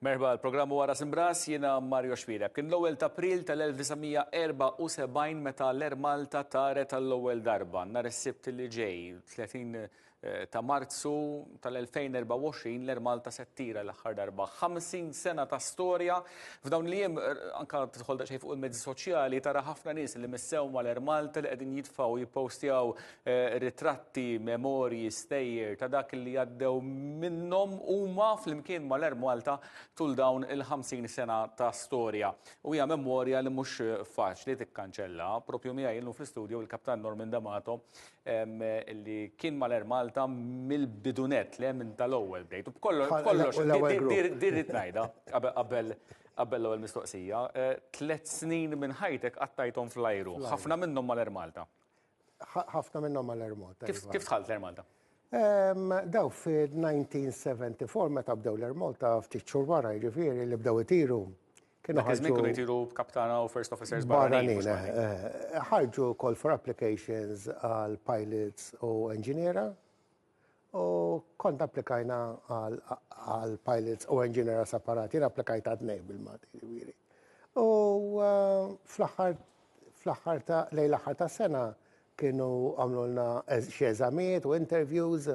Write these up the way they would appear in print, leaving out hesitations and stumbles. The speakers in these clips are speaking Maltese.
Merba, l-programmu wara Simbras jiena Mario Xwira. Kien l-ewwel ta' April tal-1974 meta l-Air Malta taret tal-ewwel darba. Nhar is-Sibt li ġej, 30 ta' Marzu tal-2024 l-Air Malta se ttira l-aħħar darba. 50 sena ta' storja. F'dawn li jiem anke tidħol daqsxejn fuq il-mezzi soċjali tara ħafna nies li missew mal-Air Malta li qegħdin jitfgħu jippostjaw ritratti, memorji, stejjer ta' dak li għaddew minnhom huma flimkien mal-Air Malta tul dawn il-50 sena ta' storja. U hija memorja li mhux faċli tikkanċella. Propju miegħi illu fl-istudju il-Kaptan Norman D'Amato li kien mal-Air Malta mill-bidunet li minn tal-ewwel bdejt. B'kollox dirrit ngħidha qabel l-ewwel mistoqsija. 3 snin minn ħajtek qattajthom fl-ajru. Ħafna minnhom mal-Air Malta. Ħafna minnhom mal-Air Malta. Kif dħalt l-Air Malta? Daw fi-1974 meta bdew l-Air Malta ftit xhur wara jiġifieri li bdew itiru. Kienu jtiru kaptana u first officers barranin. Ħarġu call for applications għal pilots u engineera u kont applikajna għal pilots u engineera separati, applikajt għad-nej bil-mati jiġifieri. U fl-aħħar ta' sena kienu għamlulna xi eżamijiet u interviews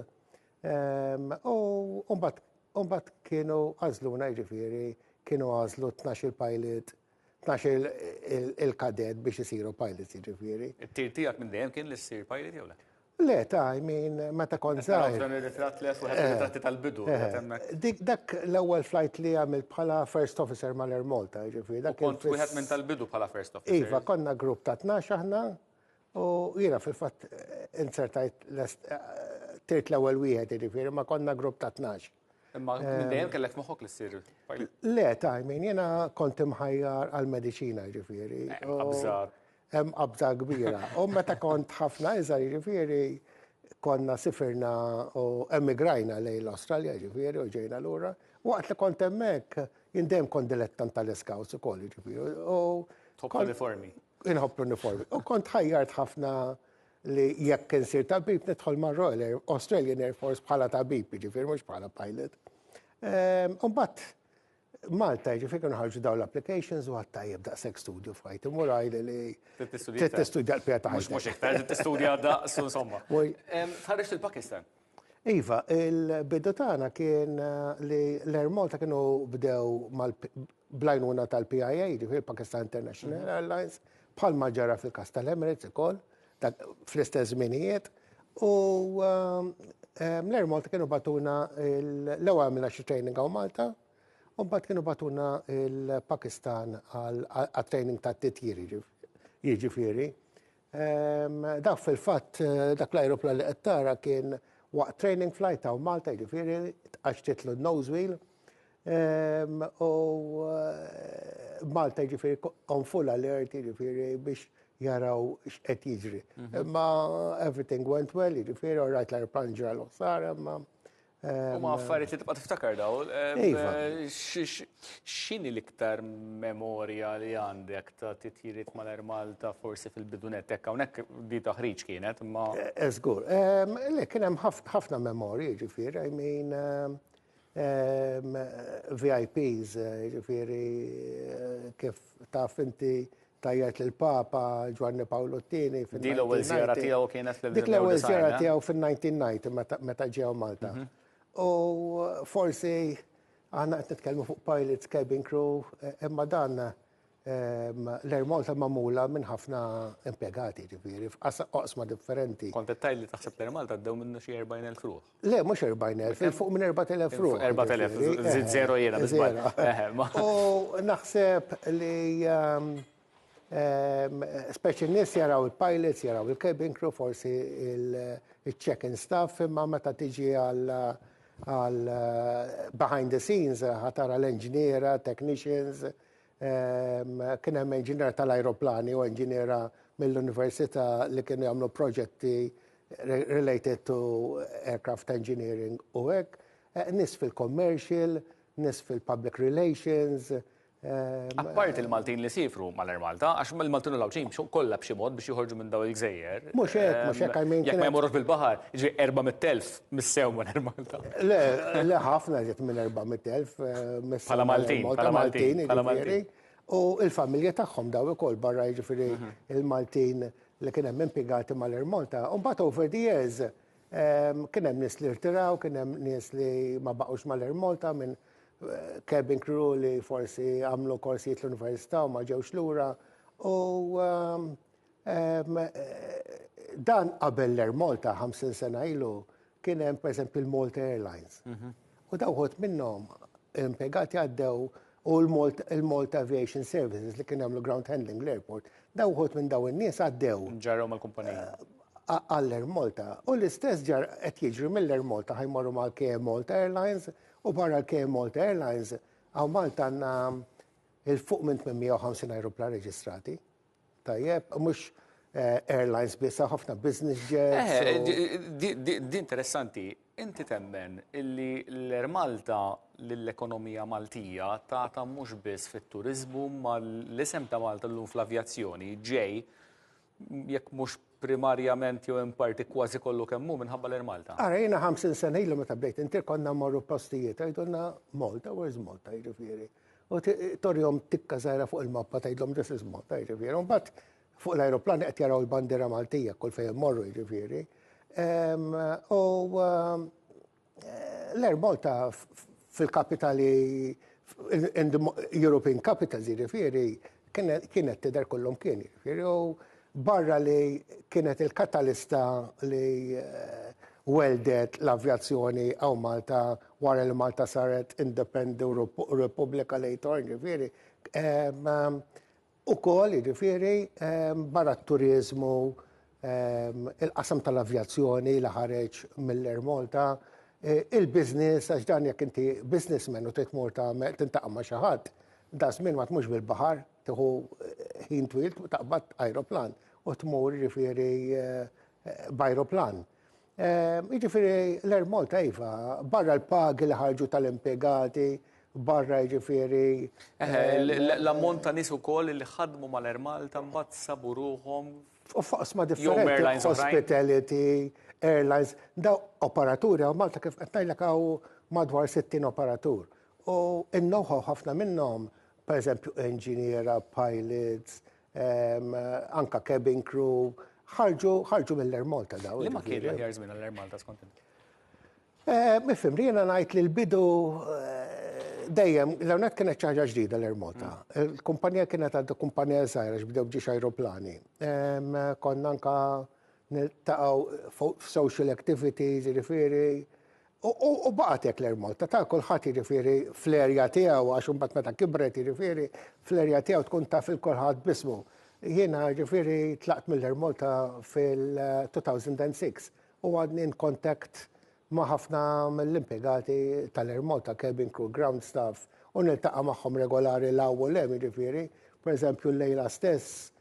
u mbagħad kienu għażluna jiġifieri kienu għażlu 12 pilot, 12 il-kadet biex isiru pilots jiġifieri. It-tir tiegħek minn dejjem kien li ssir pilot jew le? Le, meta kont żgħir. Dan ir-ritratt li ritratti tal-bidu. Dak l-ewwel flight li għamilt bħala first officer mal-Air Malta jiġifieri. Kont wieħed minn tal-bidu bħala first officer. Iva, konna grupp ta' 12 aħna u jiena fil-fatt insertajt tirt l-ewwel wieħed jiġifieri ma konna grupp ta' 12. Imma minn dejjem kellek moħħok li ssir pilot? Le, jiena kont imħajjar għall-mediċina jiġifieri. Hemm qabża kbira. U meta kont ħafna iżgħar jiġifieri konna sifirna u emigrajna lejn l-Awstralja jiġifieri u ġejna lura. Waqt li kont hemmhekk jien dejjem kont dilettant tal-Scouts ukoll jiġifieri. Tħobb uniformi. Inħobb uniformi. U kont ħajjart ħafna li jekk insir tabib nidħol ma' Royal Australian Air Force bħala tabib, jiġifieri mhux bħala pilot. Mbagħad Malta jiġifieri kienu ħarġu dawn l-applications u għad tajjeb daqshekk studju f'ħajt. Imur għajli li tistudja l-pija ta' ħajt. Mhux iktar tistudja daqs insomma. Tħarreġt il-Pakistan. Iva, il-bidu tagħna kien li l-Air Malta kienu bdew blajnuna tal-PIA, jiġifieri Pakistan International Airlines, bħalma ġara fil-każ tal-Emirates ukoll. Fl-istess żminijiet u l-Air Malta kienu batuna l-ewwel għamilna xi training għaw Malta u mbagħad kienu batuna il-Pakistan għat-training tat-titjir jiġifieri. Dak fil-fatt dak l-ajruplan li qed tara kien waqt training flight għaw Malta jiġifieri għax titlu nose wheel u Malta jiġifieri on full alert jiġifieri biex jaraw x'qed jiġri. Imma everything went well, jiġifieri rajt l-ajruplan ġra l-ħsara, imma. Huma affarijiet li tibqa' tiftakar daw. X'inhi l-iktar memorja li għandek ta' titjiriet mal-Air Malta forsi fil-bidunet hekk hawnhekk di taħriġ kienet imma. Żgur. Le kien hemm ħafna memorji jiġifieri, I mean VIPs jiġifieri kif taf inti tajjat l-Papa Giovanni Paolo II fil-1990. Dik l-ewwel żjara tiegħu kienet fil-1990. Dik l-ewwel żjara tiegħu fil-1990 meta ġew Malta. U forsi aħna qed nitkellmu fuq pilots, cabin crew, imma dan l-Air Malta magħmula minn ħafna impjegati ġifieri f'oqsma differenti. Kont qed tgħidli taħseb l-Air Malta ddew minnu xi 40,000 ruħ. Le, mhux 40,000, fuq minn 4,000 ruħ. 4,000, żid żero jiena biżbal. U naħseb li speċi nies jaraw il-pilots, jaraw il-cabin crew, forsi il-check-in staff, imma meta tiġi għal behind the scenes, ħatara l-engineera, technicians, kien hemm engineera tal-ajroplani u engineera mill-università li kienu jagħmlu proġetti related to aircraft engineering u hekk, nies fil-commercial, nies fil-public relations, Appart il-Maltin li sifru mal-Air Malta, għax il-Maltin u l-Awċim kollha b'xi mod biex joħorġu minn daw il-gżejjer. Mhux hekk, I mean, Jekk ma jmorrux bil-baħar, jiġri 400,000 missew mal-Air Malta. Le ħafna ġiet minn 400,000 Bħala Maltin, bħala Maltin, bħala jiġifieri. U l-familja tagħhom daw ukoll barra jiġifieri il-Maltin li kien hemm impjegati mal-Air Malta. U mbagħad over the years kien hemm nies li rtiraw, kien hemm nies li ma baqgħux mal-Air Malta minn cabin crew li forsi għamlu korsijiet l-università u ma ġewx lura. U dan qabel l-Air Malta 50 sena ilu kien hemm pereżempju il-Malta Airlines. U dawħod minnhom impjegati għaddew u l-Malta Aviation Services li kien għamlu ground handling l-airport, dawħod minn daw in-nies għaddew Ġarraw mal-kumpanija. għall-Air Malta. U l-istess ġar qed jiġri mill-Air Malta ħajmorru mal-KM Malta Airlines u barra l-KM Malta Airlines għaw Malta għandna il-fuq minn 150 aeroplan reġistrati. Tajjeb, mhux airlines biss, ħafna business jets. Di interessanti, inti temmen illi l-Air Malta l-ekonomija Maltija ta' mhux biss fit-turizmu ma l-isem ta' Malta llum fl-avjazzjoni ġej jekk mhux primarjament jew in parti kważi kollu kemm hu minħabba l-Air Malta. Ara jiena 50 sena ilu meta bdejt inti konna mmorru postijiet għajdulna Malta, where's Malta jiġifieri. U torjhom tikka żgħira fuq il-mappa tgħidhom this is Malta jiġifieri. U mbagħad fuq l-ajruplan qed jaraw il-bandiera Maltija kull fejn immorru jiġifieri. U l-Air Malta fil-kapitali in the European capitals jiġifieri kienet tidher kollhom kien jiġifieri. Barra li kienet il-katalista li weldet l-avjazzjoni għaw Malta wara li Malta saret independent Republika later, ġifieri. Ukoll ġifieri barra t-turizmu, il-qasam tal-avjazzjoni li ħareġ mill-Air Malta, il-business, għax dan jekk inti businessman u titmur tintaqa' ma' xi ħadd, da żmien ma tmux bil-baħar, tieħu ħin twil taqbad ajroplan u tmur jiġifieri b'ajroplan. Jiġifieri l-Air Malta iva, barra l-pagi li ħarġu tal-impjegati, barra jiġifieri. L-ammont ta' nies ukoll li ħadmu mal-Air Malta mbagħad sabu ruhom f'oqsma differenti, hospitality, airlines, daw operaturi għaw Malta kif qed ngħidlek hawn madwar 60 operatur. U in-know-how ħafna minnhom, pereżempju engineera, pilots, anka cabin crew, ħarġu mill-Air Malta daw. Li ma kienu ħjar żmien għall-Air Malta skont inti? Mifhim, jiena ngħid li l-bidu dejjem l-hawnhekk kienet ċaġa ġdida l-Air Malta. Il-kumpanija kienet għadha kumpanija żgħira x'bdew b'ġiex ajruplani. Konna anka niltaqgħu f'social activities, jiġifieri. U baqgħet hekk l-Air Malta ta' kulħadd jiġifieri fl-erja tiegħu għax imbagħad meta kibret jiġifieri fl-erja tiegħu tkun taf il-kulħadd b'ismu. Jiena ġifieri tlaqt mill-Air Malta fil-2006 u għadni in contact ma' ħafna mill-impjegati tal-Air Malta, cabin crew, ground staff, u niltaqa' magħhom regolari l-ewwel hemm jiġifieri. Pereżempju l-lejla stess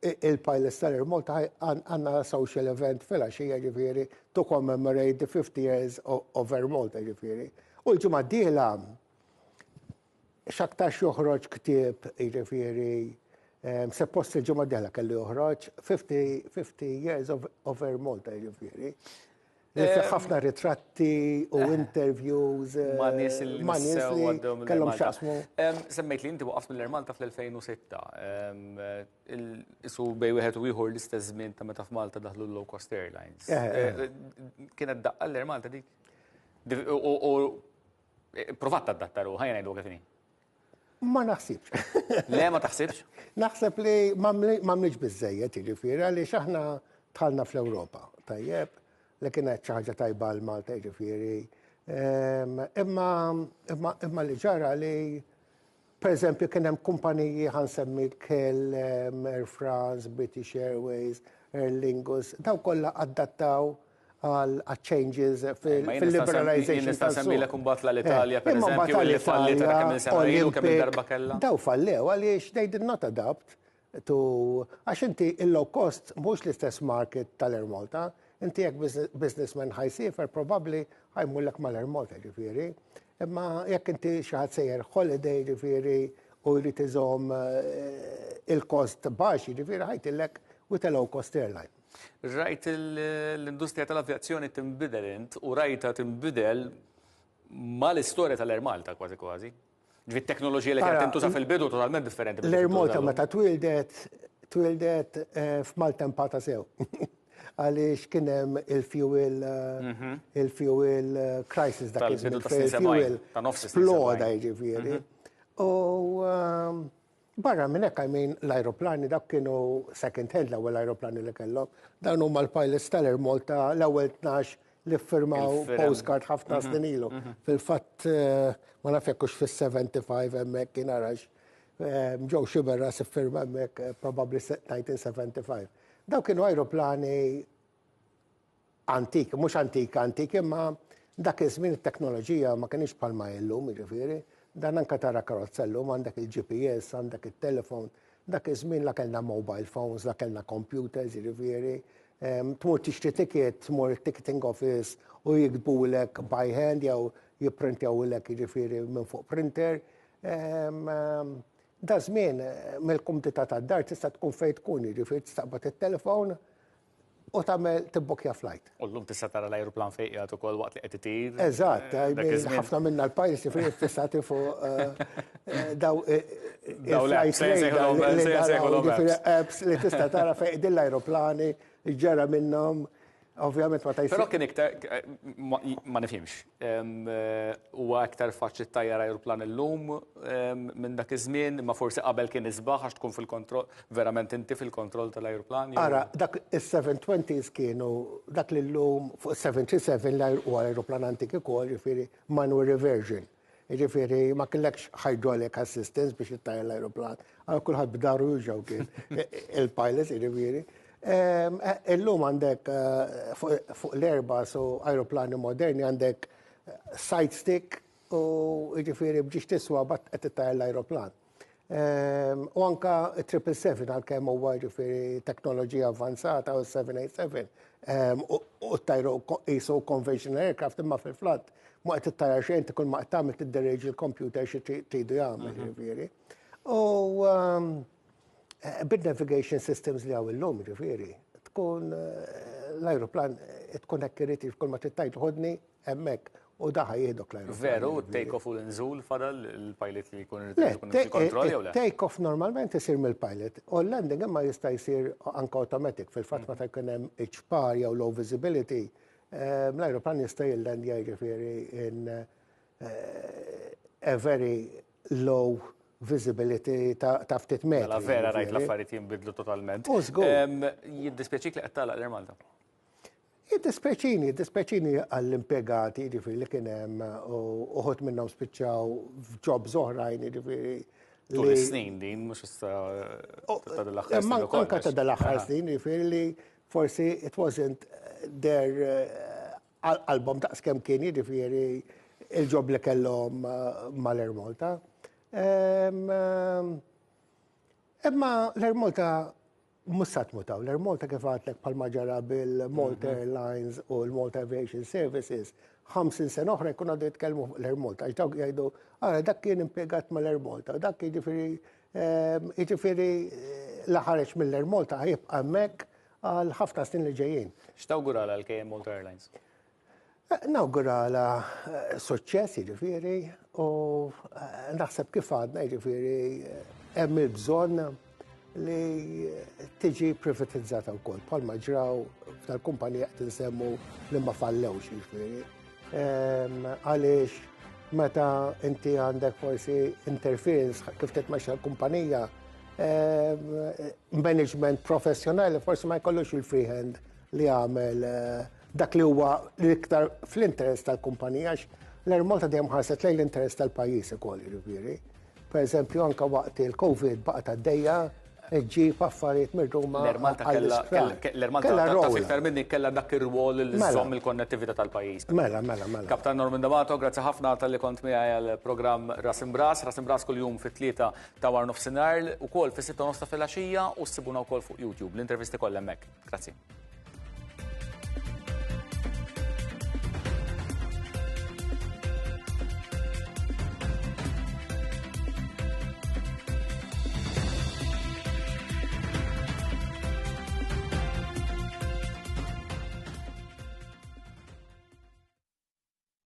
il-pilots tal-Air Malta għandna social event fil-għaxija jiġifieri to commemorate the 50 years of Air Malta jiġifieri. U l-ġimgħa d-dieħla x'aktarx joħroġ ktieb jiġifieri suppost il-ġimgħa d-dieħla kellu joħroġ 50 years of Air Malta jiġifieri. ħafna ritratti u interviews ma' nies li kellhom x'jaqsmu. Semmejt li inti waqaft mill-Air Malta fl-2006. Isu bej wieħed u ieħor l-istess żmien ta' meta f'Malta daħlu l-low cost airlines. Kienet daqqa l-Air Malta dik? U provat tadattaru, ħajja ngħidu kif inhi. Ma naħsibx. Le ma taħsibx? Naħseb li m'għamlitx biżżejjed jiġifieri għaliex aħna dħalna fl-Ewropa. Tajjeb, li kienet xi ħaġa tajba għal Malta jiġifieri. Imma li ġara li pereżempju kien hemm kumpaniji ħansemmi KLM, Air France, British Airways, Aer Lingus, daw kollha adattaw għal changes fil-liberalization. Nista' semmilek imbagħad l-Italja pereżempju li fallit kemm il-sena ilu kemm il-darba kellha. Daw fallew għaliex they did not adapt to għax inti il-low cost mhux l-istess market tal-Air Malta. Inti jekk businessman ħajsifer probabbli ħajmullek mal-Air Malta ġifieri. Imma jekk inti xi ħadd sejjer holiday ġifieri u jrid iżomm il-kost baxx, jiġifieri ħajtillek with a low cost airline. Rajt l-industrija tal-avjazzjoni tinbidel int u rajta tinbidel mal-istorja tal-Air Malta kważi kważi. Ġifieri t-teknoloġija li kienet tintuża fil-bidu totalment differenti. L-Air Malta meta twildet f'maltempata sew. Għaliex kien hemm il-fuel crisis dak il-fuel sploda jiġifieri. U barra minn hekk l-ajruplani dak kienu second hand l-ewwel ajruplani li kellhom. Dawn huma l-pilots tal-Air Malta l-ewwel 12 li ffirmaw postcard ħafna snin ilu. Fil-fatt ma nafekkux fis-75 hemmhekk kien arax ġew xi berra siffirma hemmhekk probably 1975. Daw kienu ajruplani antik, mhux antik, imma dak iż-żmien it-teknoloġija ma kienx bħalma llum, jiġifieri. Dan anke tara karozza llum għandek il-GPS, għandek it-telefon, dak iż-żmien la kellna mobile phones, la kellna computers, jiġifieri. Tmur tixtri ticket, tmur ticketing office u jiktbulek by hand jew jipprintjawlek jiġifieri minn fuq printer. Da żmien mill-kumdità tad-dar tista' tkun fejn tkun, jiġifieri tistaqbad it-telefon u tagħmel tibbukja flight. U llum tista' tara l-ajruplan fejn qiegħed ukoll waqt li qed itir. Eżatt, ħafna minna l-pajjiż jiġifieri fissati fuq daw apps li tista' tara fejn qegħdin l-ajruplani ġara minnhom. Ovvjament ma tajsir. Però kien iktar ma nifhimx. Huwa aktar faċli tajjar ajruplan illum minn dak iż-żmien, ma forsi qabel kien isbaħ għax tkun fil-kontroll, verament inti fil-kontroll tal-ajruplan. Ara, dak is-720s kienu dak li llum fuq 737 huwa ajruplan antik ukoll, jiġifieri manual reversion. Jiġifieri ma kellekx hydraulic assistance biex ittajjar l-ajruplan. Ara kulħadd b'daru jużaw kien il-pilots jiġifieri. Illum għandek fuq l-Airbus u aeroplani moderni għandek side stick u jiġifieri biex tiswa bat qed ittajjar l-ajruplan. U anke 777 għalkemm huwa jiġifieri teknoloġija avvanzata u 787 u tajru qisu conventional aircraft imma fil-flatt ma qed ittajjar xejn tkun ma qed tagħmel tiddereġi l-computer xi tridu jagħmel jiġifieri. U bid-navigation systems li għaw il-lum, ġifiri, tkun l-aeroplan, tkun ekkeriti f'kull ma tittajt ħodni, emmek, u daħħa jihdok l-aeroplan. Veru, take-off u l-nżul fadal il-pilot li jkun fil-kontroll jew le? Take-off normalment isir mill-pilot, u l-landing imma jista' jsir anke automatic, fil-fatt ma ta' jkun hemm iċpar jew low visibility, l-aeroplan jista' jillandja ġifiri in a very low visibility ta' ftit metri. La vera rajt l-affarijiet jinbidlu totalment. Jiddispjaċik li qed tagħlaq l-Air Malta? Jiddispjaċini għall-impjegati jiġifieri li kien hemm uħud minnhom spiċċaw f'jobs oħrajn jiġifieri. Tul is-snin din mhux issa ta' dal-aħħar snin. Anke ta' dal-aħħar snin jiġifieri li forsi it wasn't their album daqskemm kien jiġifieri il-ġob li kellhom mal-Air Malta. Imma l-Air Malta mussat mutaw. L-Air Malta kif għatlek palma ġara bil-Malta Airlines u l-Malta Aviation Services 50 sena oħra jkun għadu jitkellmu l-Air Malta. Għax dawk jgħidu, dak kien impjegat mal-Air Malta. Dak jiġifieri l-ħareġ mill-Air Malta ħajibqa' hemmhekk għal ħafna snin li ġejjin. X'tawgurala l-KM Malta Airlines? Nawgurala suċċess jiġifieri u naħseb kif għadna jiġifieri hemm il-bżonn li tiġi privatizzata wkoll bħalma ġraw tal-kumpanija qed insemmu li ma fallewx jiġifieri. Għaliex meta inti għandek forsi interference kif titmexxa l-kumpanija management professjonali forsi ma jkollux il-free hand li għamel dak li huwa l-iktar fl-interess tal-kumpanija l-Air Malta dejjem ħarset lejn l-interess tal-pajjiż ukoll jiġifieri. Pereżempju anke waqt il-COVID baqgħet għaddejja ġġib affarijiet mir-Ruma. L-Air Malta taf iktar minni kellha dak ir-rwol li żomm il-konnettività tal-pajjiż. Mela. Kaptan Norman D'Amato, grazzi ħafna tal-li kont miegħi għall-programm Ras Imbras. Ras Imbras kuljum fit-3 ta' war nofsinhar, ukoll fis-6 ta' filgħaxija u ssibuna wkoll fuq YouTube. L-intervisti kollha hemmhekk. Grazzi.